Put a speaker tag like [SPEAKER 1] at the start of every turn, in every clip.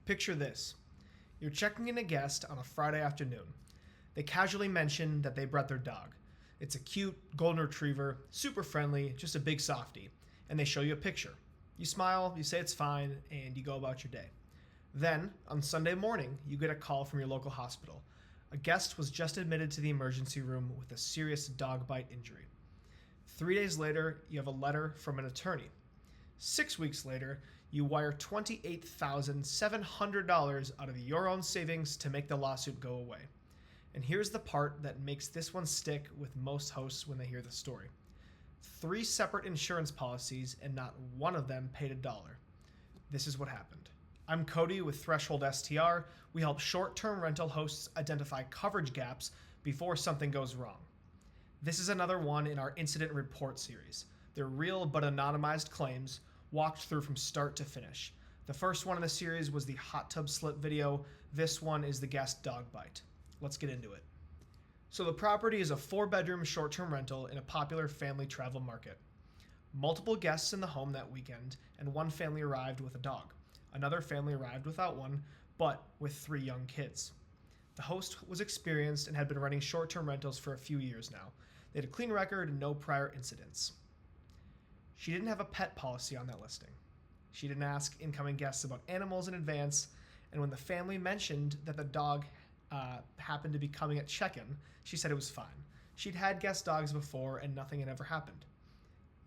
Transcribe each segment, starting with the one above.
[SPEAKER 1] Picture this. You're checking in a guest on a Friday afternoon. They casually mention that they brought their dog. It's a cute golden retriever, super friendly, just a big softie, and they show you a picture. You smile, you say it's fine, and you go about your day. Then, on Sunday morning, you get a call from your local hospital. A guest was just admitted to the emergency room with a serious dog bite injury. 3 days later, you have a letter from an attorney. 6 weeks later, you wire $28,700 out of your own savings to make the lawsuit go away. And here's the part that makes this one stick with most hosts when they hear the story. 3 separate insurance policies and not one of them paid $1. This is what happened. I'm Cody with Threshold STR. We help short-term rental hosts identify coverage gaps before something goes wrong. This is another one in our incident report series. They're real but anonymized claims walked through from start to finish. The first one in the series was the hot tub slip video. This one is the guest dog bite. Let's get into it. So the property is a 4-bedroom short-term rental in a popular family travel market. Multiple guests in the home that weekend, and one family arrived with a dog. Another family arrived without one, but with 3 young kids. The host was experienced and had been running short-term rentals for a few years now. They had a clean record and no prior incidents. She didn't have a pet policy on that listing. She didn't ask incoming guests about animals in advance, and when the family mentioned that the dog happened to be coming at check-in, she said it was fine. She'd had guest dogs before and nothing had ever happened.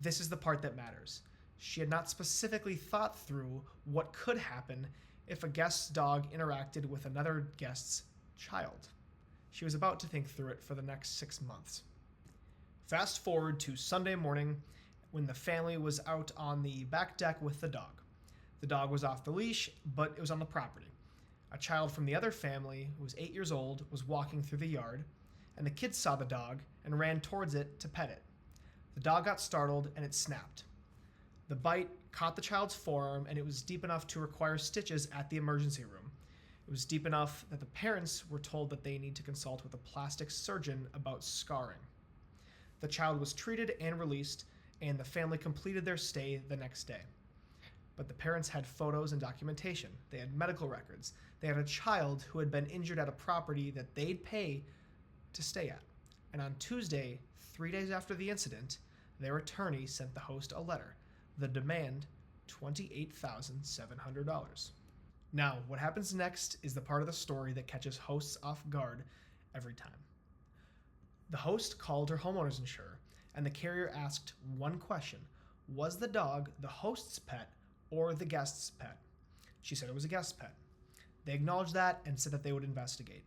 [SPEAKER 1] This is the part that matters. She had not specifically thought through what could happen if a guest's dog interacted with another guest's child. She was about to think through it for the next 6 months. Fast forward to Sunday morning when the family was out on the back deck with the dog. The dog was off the leash, but it was on the property. A child from the other family, who was 8 years old, was walking through the yard, and the kids saw the dog and ran towards it to pet it. The dog got startled and it snapped. The bite caught the child's forearm, and it was deep enough to require stitches at the emergency room. It was deep enough that the parents were told that they need to consult with a plastic surgeon about scarring. The child was treated and released, and the family completed their stay the next day. But the parents had photos and documentation. They had medical records. They had a child who had been injured at a property that they'd pay to stay at. And on Tuesday, 3 days after the incident, their attorney sent the host a letter. The demand, $28,700. Now, what happens next is the part of the story that catches hosts off guard every time. The host called her homeowner's insurer, and the carrier asked one question. Was the dog the host's pet or the guest's pet? She said it was a guest's pet. They acknowledged that and said that they would investigate.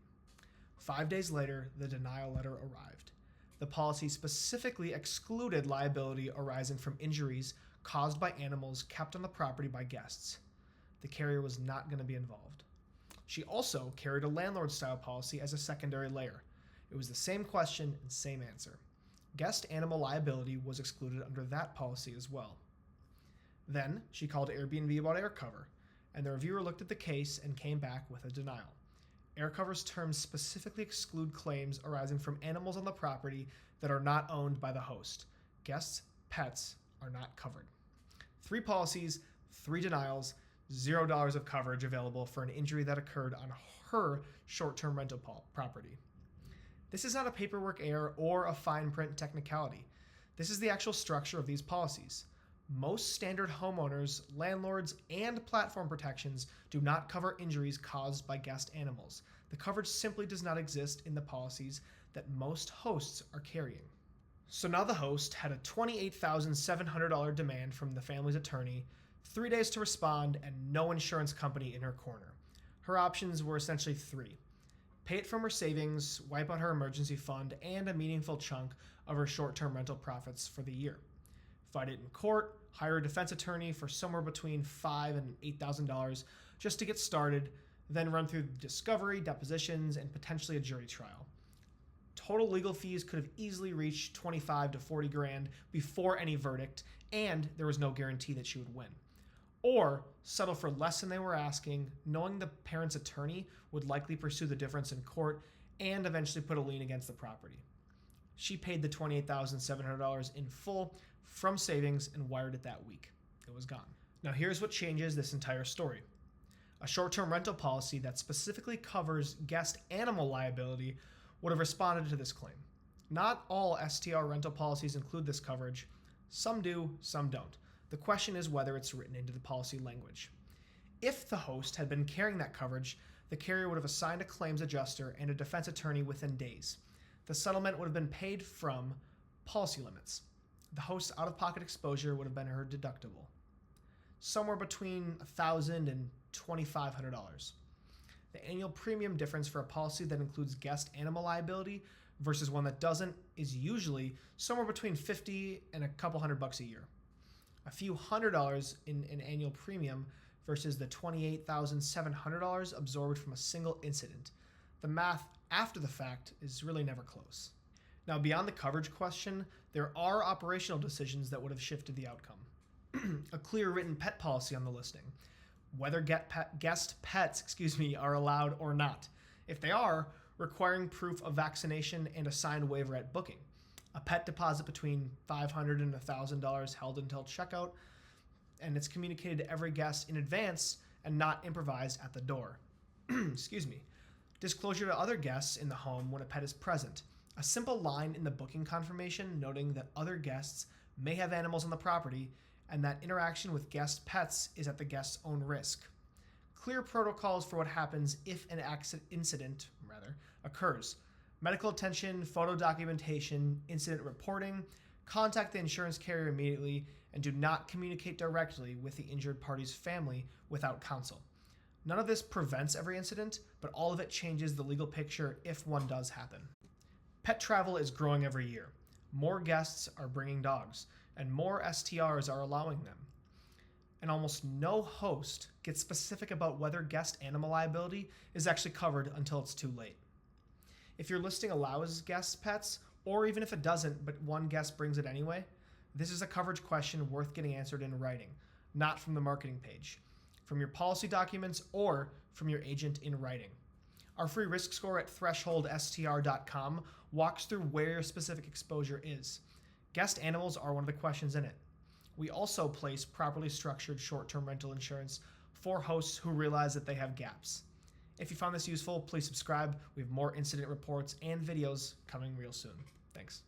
[SPEAKER 1] 5 days later, the denial letter arrived. The policy specifically excluded liability arising from injuries caused by animals kept on the property by guests. The carrier was not going to be involved. She also carried a landlord-style policy as a secondary layer. It was the same question and same answer. Guest animal liability was excluded under that policy as well. Then she called Airbnb about AirCover, and the reviewer looked at the case and came back with a denial. AirCover's terms specifically exclude claims arising from animals on the property that are not owned by the host. Guests' pets are not covered. 3 policies, 3 denials, $0 of coverage available for an injury that occurred on her short-term rental property. This is not a paperwork error or a fine print technicality. This is the actual structure of these policies. Most standard homeowners, landlords, and platform protections do not cover injuries caused by guest animals. The coverage simply does not exist in the policies that most hosts are carrying. So now the host had a $28,700 demand from the family's attorney, 3 days to respond, and no insurance company in her corner. Her options were essentially 3. Pay it from her savings, wipe out her emergency fund, and a meaningful chunk of her short-term rental profits for the year. Fight it in court, hire a defense attorney for somewhere between $5,000 and $8,000 just to get started, then run through discovery, depositions, and potentially a jury trial. Total legal fees could have easily reached $25,000 to $40,000 before any verdict, and there was no guarantee that she would win. Or settle for less than they were asking, knowing the parent's attorney would likely pursue the difference in court and eventually put a lien against the property. She paid the $28,700 in full from savings and wired it that week. It was gone. Now here's what changes this entire story. A short-term rental policy that specifically covers guest animal liability would have responded to this claim. Not all STR rental policies include this coverage. Some do, some don't. The question is whether it's written into the policy language. If the host had been carrying that coverage, the carrier would have assigned a claims adjuster and a defense attorney within days. The settlement would have been paid from policy limits. The host's out-of-pocket exposure would have been her deductible, somewhere between $1,000 and $2,500. The annual premium difference for a policy that includes guest animal liability versus one that doesn't is usually somewhere between $50 and a couple $100 a year. A few $100 in an annual premium versus the $28,700 absorbed from a single incident. The math after the fact is really never close. Now, beyond the coverage question, there are operational decisions that would have shifted the outcome. A clear written pet policy on the listing, whether guest pets are allowed or not. If they are, requiring proof of vaccination and a signed waiver at booking. A pet deposit between $500 and $1,000 held until checkout, and it's communicated to every guest in advance and not improvised at the door. Disclosure to other guests in the home when a pet is present. A simple line in the booking confirmation noting that other guests may have animals on the property and that interaction with guest pets is at the guest's own risk. Clear protocols for what happens if an incident occurs. Medical attention, photo documentation, incident reporting, contact the insurance carrier immediately, and do not communicate directly with the injured party's family without counsel. None of this prevents every incident, but all of it changes the legal picture if one does happen. Pet travel is growing every year. More guests are bringing dogs, and more STRs are allowing them. And almost no host gets specific about whether guest animal liability is actually covered until it's too late. If your listing allows guest pets, or even if it doesn't, but one guest brings it anyway, this is a coverage question worth getting answered in writing, not from the marketing page, from your policy documents, or from your agent in writing. Our free risk score at thresholdstr.com walks through where your specific exposure is. Guest animals are one of the questions in it. We also place properly structured short-term rental insurance for hosts who realize that they have gaps. If you found this useful, please subscribe. We have more incident reports and videos coming real soon. Thanks.